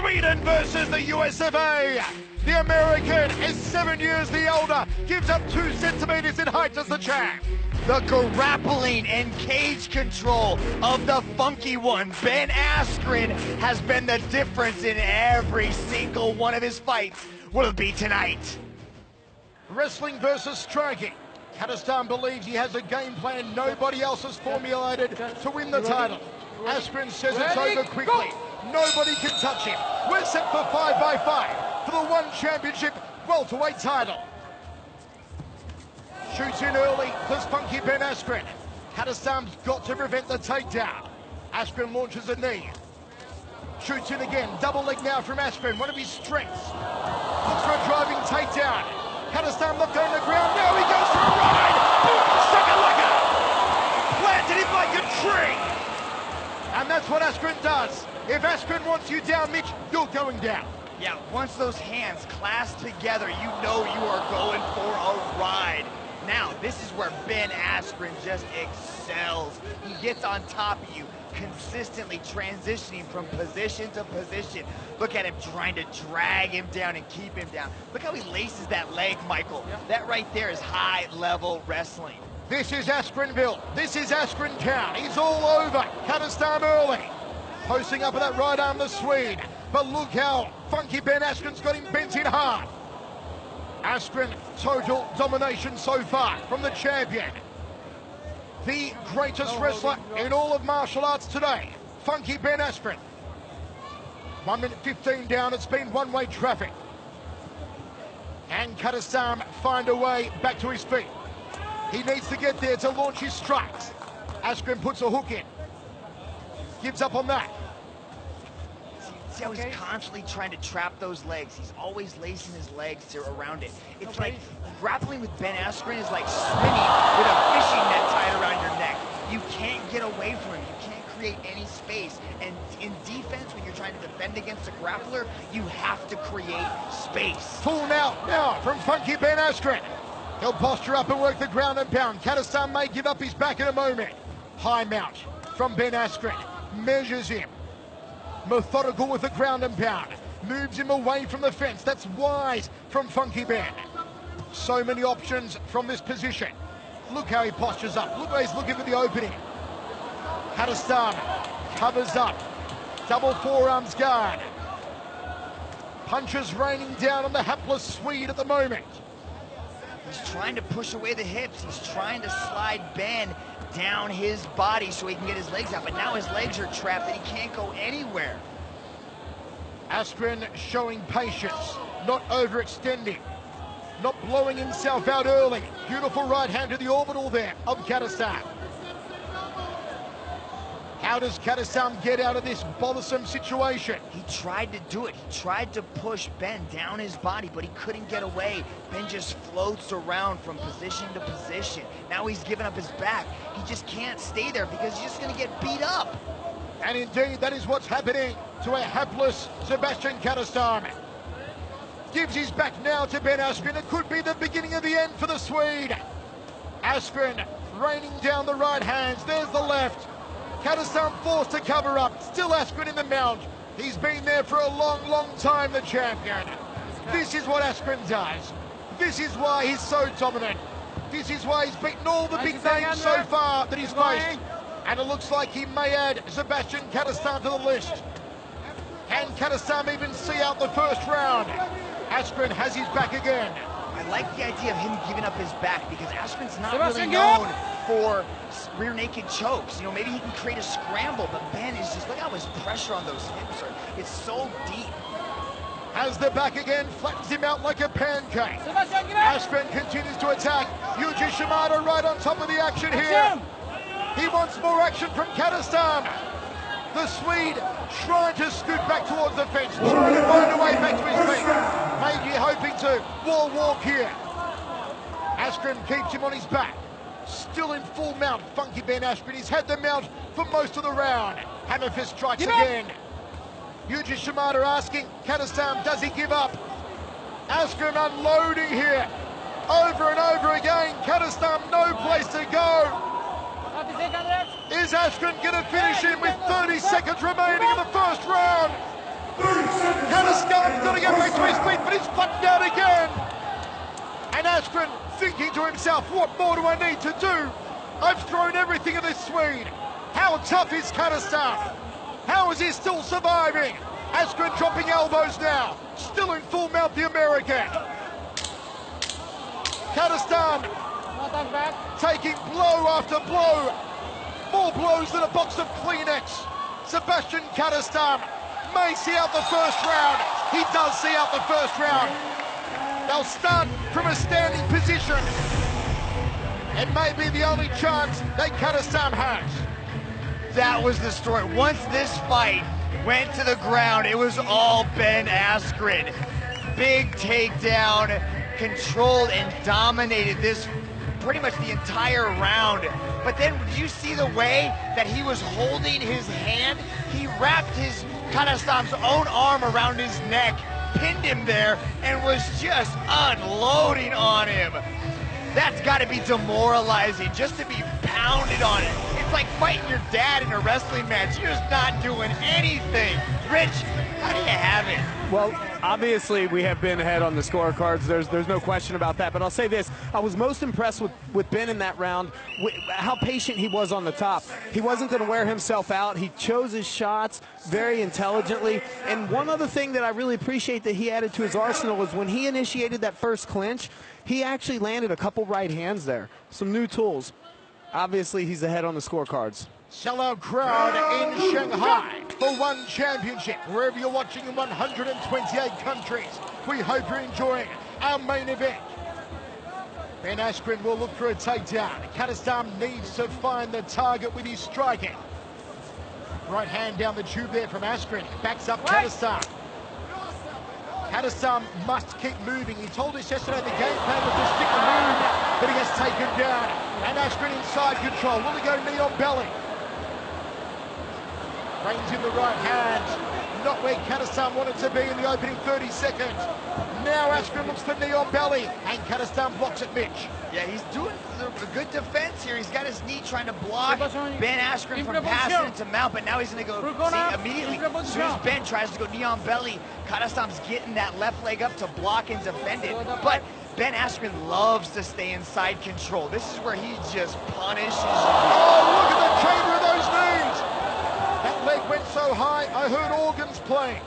Sweden versus the US of A. The American is 7 years the older, gives up 2 centimeters in height as the champ. The grappling and cage control of the funky one, Ben Askren, has been the difference in every single one of his fights. Will it be tonight? Wrestling versus striking. Kadestam believes he has a game plan nobody else has formulated to win the title. Askren says it's over quickly. Nobody can touch him. We're set for 5x5 for the One Championship welterweight title. Shoots in early, does funky Ben Askren. Kadestam's got to prevent the takedown. Askren launches a knee. Shoots in again, double leg now from Askren, one of his strengths. Looks for a driving takedown. Kadestam left on the ground, now he goes for a ride! Shakalaka! Planted him like a tree! And that's what Askren does. If Askren wants you down, Mitch, you're going down. Yeah, once those hands clasp together, you know you are going for a ride. Now, this is where Ben Askren just excels. He gets on top of you, consistently transitioning from position to position. Look at him trying to drag him down and keep him down. Look how he laces that leg, Michael. That right there is high-level wrestling. This is Askrenville. This is Askren Town. He's all over. Kadestam early. Posting up with that right arm, the Swede. But look how funky Ben Askren's got him bent in half. Askren, total domination so far from the champion. The greatest wrestler in all of martial arts today, funky Ben Askren. 1 minute 15 down, it's been one-way traffic. And Kadestam find a way back to his feet. He needs to get there to launch his strikes. Askren puts a hook in. Gives up on that. See how he's constantly trying to trap those legs. He's always lacing his legs around it. It's like grappling with Ben Askren is like swimming with a fishing net tied around your neck. You can't get away from him. You can't create any space. And in defense, when you're trying to defend against a grappler, you have to create space. Full now from funky Ben Askren. He'll posture up and work the ground and pound. Kadestam may give up his back in a moment. High mount from Ben Askren. Measures him. Methodical with the ground and pound. Moves him away from the fence. That's wise from funky Ben. So many options from this position. Look how he postures up. Look how he's looking for the opening. Kadestam covers up. Double forearms guard. Punches raining down on the hapless Swede at the moment. He's trying to push away the hips. He's trying to slide Ben down his body so he can get his legs out, but now his legs are trapped and he can't go anywhere. Askren showing patience, not overextending, not blowing himself out early. Beautiful right hand to the orbital there of Kadestam. How does Kadestam get out of this bothersome situation? He tried to do it. He tried to push Ben down his body, but he couldn't get away. Ben just floats around from position to position. Now he's giving up his back. He just can't stay there because he's just going to get beat up. And indeed, that is what's happening to a hapless Zebaztian Kadestam. Gives his back now to Ben Askren. It could be the beginning of the end for the Swede. Askren raining down the right hands. There's the left. Kadestam forced to cover up. Still Askren in the mount. He's been there for a long, long time, the champion. This is what Askren does. This is why he's so dominant. This is why he's beaten all the big names so far that he's faced. And it looks like he may add Zebaztian Kadestam to the list. Can Kadestam even see out the first round? Askren has his back again. I like the idea of him giving up his back because Askren's not really known for rear naked chokes. You know, maybe he can create a scramble, but Ben is just, look how much pressure on those hips are. It's so deep. Has the back again, flattens him out like a pancake. Askren continues to attack. Yuji Shimada right on top of the action here. He wants more action from Kadestam. The Swede trying to scoot back towards the fence, trying to find a way back to his feet. Maybe hoping to wall walk here. Askren keeps him on his back. Still in full mount, funky Ben Askren. He's had the mount for most of the round. Hammer fist strikes again. Yuji Shimada asking Kadestam, does he give up? Askren unloading here. Over and over again. Kadestam, no place to go. Is Askren going to finish him with 30 seconds remaining in the first round? 30 seconds. to get back to his feet, but he's flattened out again. And Askren thinking to himself, what more do I need to do? I've thrown everything at this Swede. How tough is Kadestam? How is he still surviving? Askren dropping elbows now, still in full mount the American. Kadestam taking blow after blow. More blows than a box of Kleenex. Zebaztian Kadestam may see out the first round. He does see out the first round. They'll start from a standing position. It may be the only chance that Kadestam has. That was the story. Once this fight went to the ground, it was all Ben Askren. Big takedown, controlled and dominated this pretty much the entire round. But then you see the way that he was holding his hand? He wrapped his Kadestam's own arm around his neck, pinned him there, and was just unloading on him. That's got to be demoralizing, just to be pounded on it. It's like fighting your dad in a wrestling match. You're just not doing anything. Rich, how do you have it? Well, obviously we have been ahead on the scorecards. There's no question about that. But I'll say this: I was most impressed with Ben in that round. How patient he was on the top. He wasn't going to wear himself out. He chose his shots very intelligently. And one other thing that I really appreciate that he added to his arsenal was when he initiated that first clinch, he actually landed a couple right hands there. Some new tools. Obviously, he's ahead on the scorecards. Sellout crowd in Shanghai for one championship. Wherever you're watching in 128 countries, we hope you're enjoying our main event. Ben Askren will look for a takedown. Kadestam needs to find the target with his striking. Right hand down the tube there from Askren. Backs up Kadestam. Kadestam must keep moving. He told us yesterday the game plan was to stick and move, but he gets taken down. And Askren inside control. Will he go knee on belly? Reins in the right hand. Not where Kadestam wanted to be in the opening 30 seconds. Now Askren looks for knee on belly, and Kadestam blocks it, Mitch. Yeah, he's doing a good defense here. He's got his knee trying to block Ben Askren from passing into mount, but now he's going to go immediately. As soon as Ben tries to go knee on belly, Kadestam's getting that left leg up to block and defend it. But Ben Askren loves to stay in side control. This is where he just punishes. Oh, look at the chamber of those knees. That leg went so high, I heard organs playing.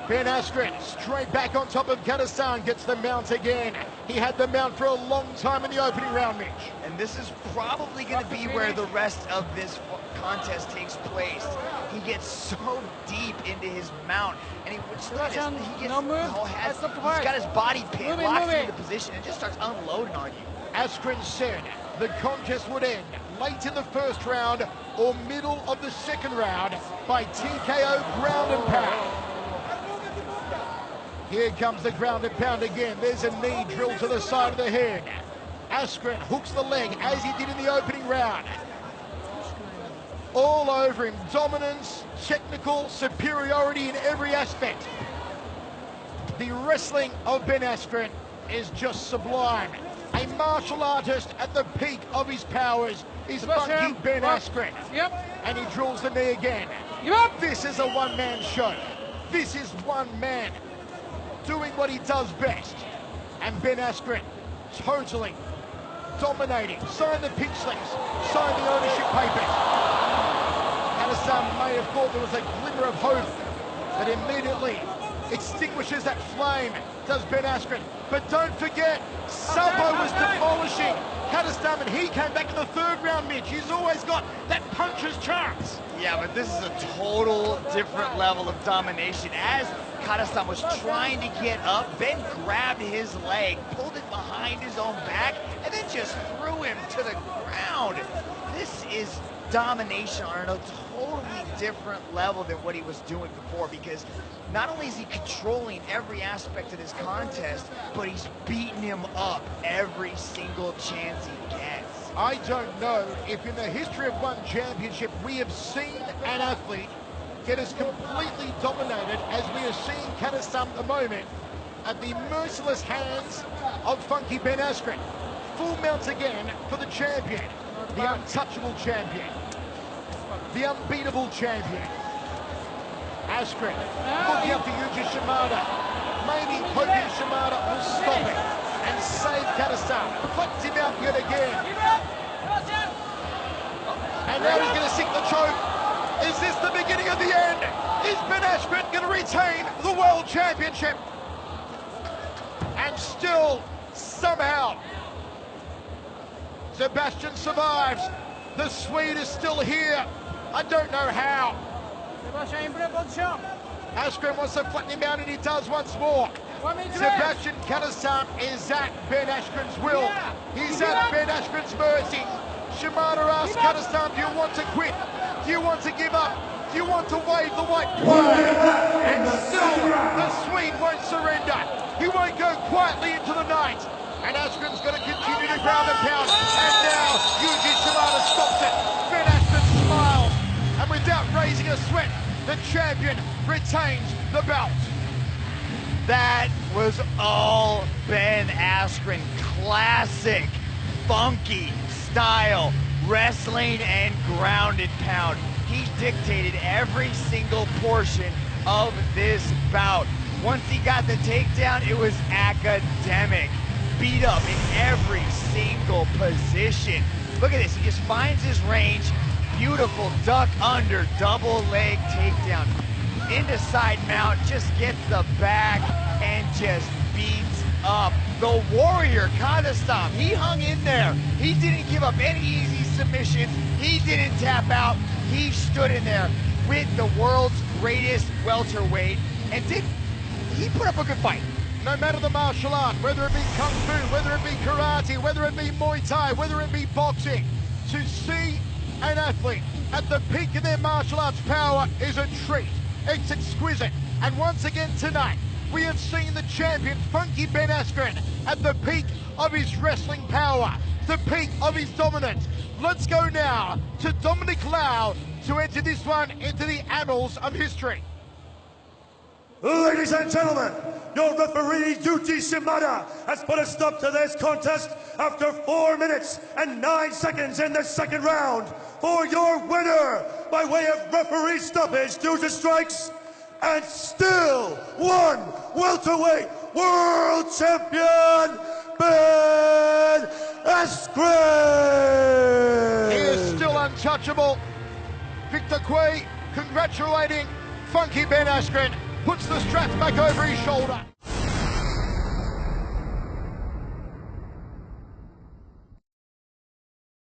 Ben Askren straight back on top of Kadestam, gets the mount again. He had the mount for a long time in the opening round, Mitch. And this is probably going to be where the rest of this contest takes place. He gets so deep into his mount, and he's got his body pinned, locked into position, and just starts unloading on you. Askren said the contest would end late in the first round or middle of the second round by TKO ground and pound. Here comes the ground and pound again. There's a knee drilled to the side of the head. Askren hooks the leg as he did in the opening round. All over him. Dominance, technical superiority in every aspect. The wrestling of Ben Askren is just sublime. A martial artist at the peak of his powers is funky Ben Askren. Yep. And he drills the knee again. Yep. This is a one-man show. This is one man doing what he does best. And Ben Askren totally dominating. Sign the pink slips. Sign the ownership papers. Kadestam may have thought there was a glimmer of hope, but immediately extinguishes that flame, does Ben Askren. But don't forget, Sabo was demolishing Kadestam, and he came back in the third round, Mitch. He's always got that puncher's chance. Yeah, but this is a total different level of domination. As Kadestam was trying to get up, Ben grabbed his leg, pulled it behind his own back, and then just threw him to the ground. This is domination on a totally different level than what he was doing before, because not only is he controlling every aspect of this contest, but he's beating him up every single chance he gets. I don't know if in the history of one championship we have seen an athlete get as completely dominated as we are seeing Kadestam at the moment at the merciless hands of funky Ben Askren. Full mount again for the champion, the untouchable champion, the unbeatable champion. Askren looking up to Yuji Shimada. maybe hoping Shimada will stop it and save Kadestam. Flicks him out yet again. And now he's going to seek the choke. Is this the beginning of the end? Is Ben Askren going to retain the World Championship? And still, somehow, Zebaztian survives. The Swede is still here. I don't know how. Askren wants to flatten him out, and he does once more. Zebaztian Kadestam is at Ben Askren's will. He's at Ben Askren's mercy. Shimada asks Kadestam, do you want to quit? Do you want to give up? Do you want to wave the white flag? And still, the Swede won't surrender. He won't go quietly into the night. And Askren's going to continue to ground and pound. And now, Shimada stops it. Ben Askren smiles. And without raising a sweat, the champion retains the belt. That was all Ben Askren. Classic, funky style, wrestling and ground and pound. He dictated every single portion of this bout. Once he got the takedown, it was academic. Beat up in every single position. Look at this, he just finds his range. Beautiful duck under, double leg takedown. Into side mount, just gets the back and just beats up the warrior, Kadestam. He hung in there. He didn't give up any easy submissions. He didn't tap out. He stood in there with the world's greatest welterweight and he put up a good fight. No matter the martial art, whether it be Kung Fu, whether it be karate, whether it be Muay Thai, whether it be boxing, to see an athlete at the peak of their martial arts power is a treat. It's exquisite. And once again tonight, we have seen the champion, Funky Ben Askren, at the peak of his wrestling power, the peak of his dominance. Let's go now to Dominic Lau to enter this one into the annals of history. Ladies and gentlemen, your referee, Yuji Shimada, has put a stop to this contest after 4 minutes and 9 seconds in the second round. For your winner, by way of referee stoppage due to strikes, and still one welterweight world champion, Ben Askren! He is still untouchable. Victor Quay congratulating Funky Ben Askren, puts the straps back over his shoulder.